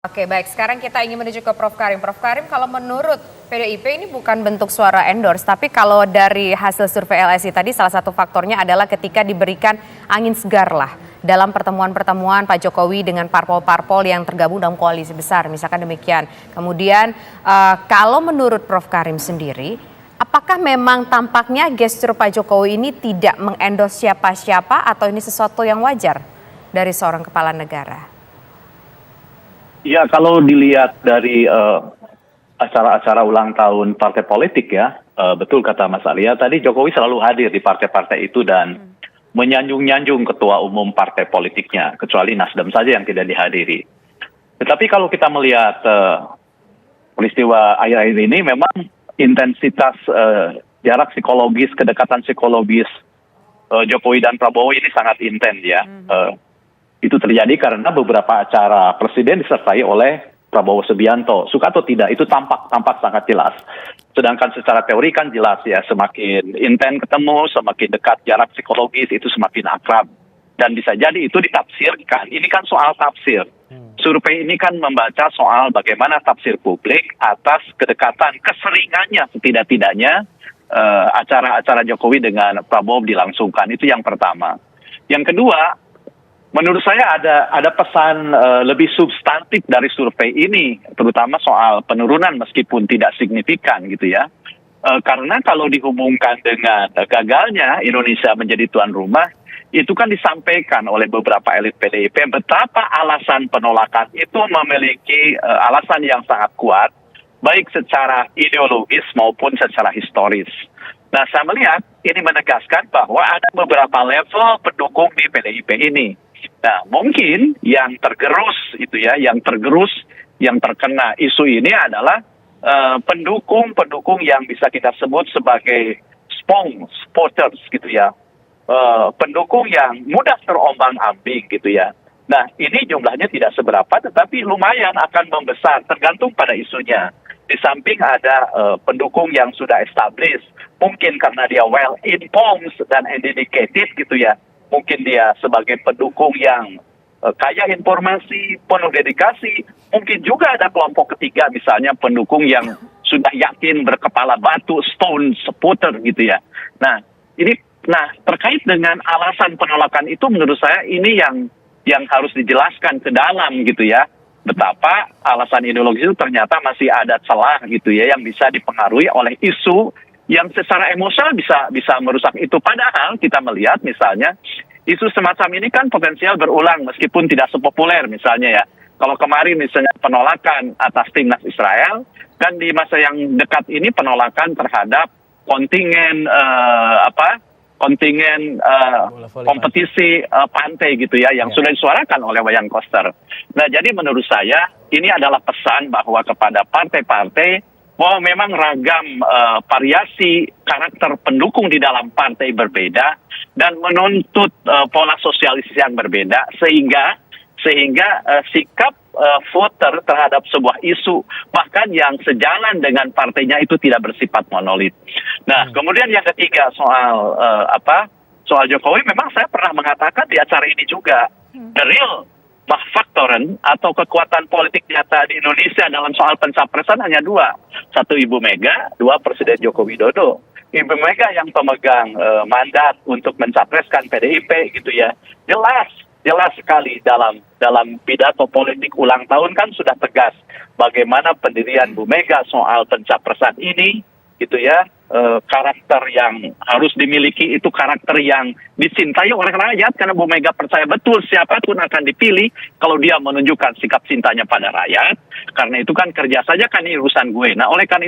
Oke, baik. Sekarang kita ingin menuju ke Prof. Karim. Prof. Karim, kalau menurut PDIP ini bukan bentuk suara endorse, tapi kalau dari hasil survei LSI tadi salah satu faktornya adalah ketika diberikan angin segar lah dalam pertemuan-pertemuan Pak Jokowi dengan parpol-parpol yang tergabung dalam koalisi besar, misalkan demikian. Kemudian kalau menurut Prof. Karim sendiri, apakah memang tampaknya gestur Pak Jokowi ini tidak mengendorse siapa-siapa atau ini sesuatu yang wajar dari seorang kepala negara? Ya, kalau dilihat dari acara-acara ulang tahun partai politik ya, betul kata Mas Arya, tadi Jokowi selalu hadir di partai-partai itu dan menyanjung-nyanjung ketua umum partai politiknya, kecuali Nasdem saja yang tidak dihadiri. Tetapi kalau kita melihat peristiwa akhir-akhir ini, memang intensitas jarak psikologis, kedekatan psikologis Jokowi dan Prabowo ini sangat intens ya. Itu terjadi karena beberapa acara presiden disertai oleh Prabowo Subianto. Suka atau tidak, itu tampak sangat jelas. Sedangkan secara teori kan jelas ya, semakin intens ketemu, semakin dekat jarak psikologis, itu semakin akrab. Dan bisa jadi itu ditafsirkan. Ini kan soal tafsir. Survei ini kan membaca soal bagaimana tafsir publik atas kedekatan keseringannya setidak-tidaknya acara-acara Jokowi dengan Prabowo dilangsungkan. Itu yang pertama. Yang kedua, menurut saya ada pesan lebih substantif dari survei ini, terutama soal penurunan meskipun tidak signifikan gitu ya. Karena kalau dihubungkan dengan gagalnya Indonesia menjadi tuan rumah, itu kan disampaikan oleh beberapa elit PDIP betapa alasan penolakan itu memiliki alasan yang sangat kuat, baik secara ideologis maupun secara historis. Nah, saya melihat ini menegaskan bahwa ada beberapa level pendukung di PDIP ini. Nah, mungkin yang tergerus itu ya, yang terkena isu ini adalah pendukung yang bisa kita sebut sebagai supporters gitu ya, pendukung yang mudah terombang-ambing gitu ya. Nah, ini jumlahnya tidak seberapa, tetapi lumayan akan membesar tergantung pada isunya. Di samping ada pendukung yang sudah established, mungkin karena dia well informed dan dedicated gitu ya. Mungkin dia sebagai pendukung yang kaya informasi, penuh dedikasi. Mungkin juga ada kelompok ketiga, misalnya pendukung yang sudah yakin berkepala batu, stone supporter gitu ya. Nah, terkait dengan alasan penolakan itu menurut saya ini yang harus dijelaskan ke dalam gitu ya. Betapa alasan ideologis itu ternyata masih ada celah gitu ya yang bisa dipengaruhi oleh isu yang secara emosional bisa merusak itu. Padahal kita melihat misalnya isu semacam ini kan potensial berulang meskipun tidak sepopuler misalnya ya. Kalau kemarin misalnya penolakan atas timnas Israel, kan di masa yang dekat ini penolakan terhadap kontingen kompetisi pantai gitu ya yang sudah disuarakan oleh Wayan Koster. Nah, jadi menurut saya ini adalah pesan bahwa kepada partai-partai bahwa memang ragam variasi karakter pendukung di dalam partai berbeda dan menuntut pola sosialisasi yang berbeda sehingga sikap voter terhadap sebuah isu bahkan yang sejalan dengan partainya itu tidak bersifat monolit. Nah, kemudian yang ketiga soal Jokowi, memang saya pernah mengatakan di acara ini juga the real faktoren atau kekuatan politik nyata di Indonesia dalam soal pencapresan hanya dua. Satu Ibu Mega, dua Presiden Joko Widodo. Ibu Mega yang pemegang mandat untuk mencapreskan PDIP gitu ya. Jelas sekali dalam pidato politik ulang tahun kan sudah tegas bagaimana pendirian Bu Mega soal pencapresan ini gitu ya. Karakter yang harus dimiliki itu karakter yang dicintai oleh rakyat karena Bu Mega percaya betul siapapun akan dipilih kalau dia menunjukkan sikap cintanya pada rakyat. Karena itu kan kerja saja kan ini urusan gue. Nah, oleh karena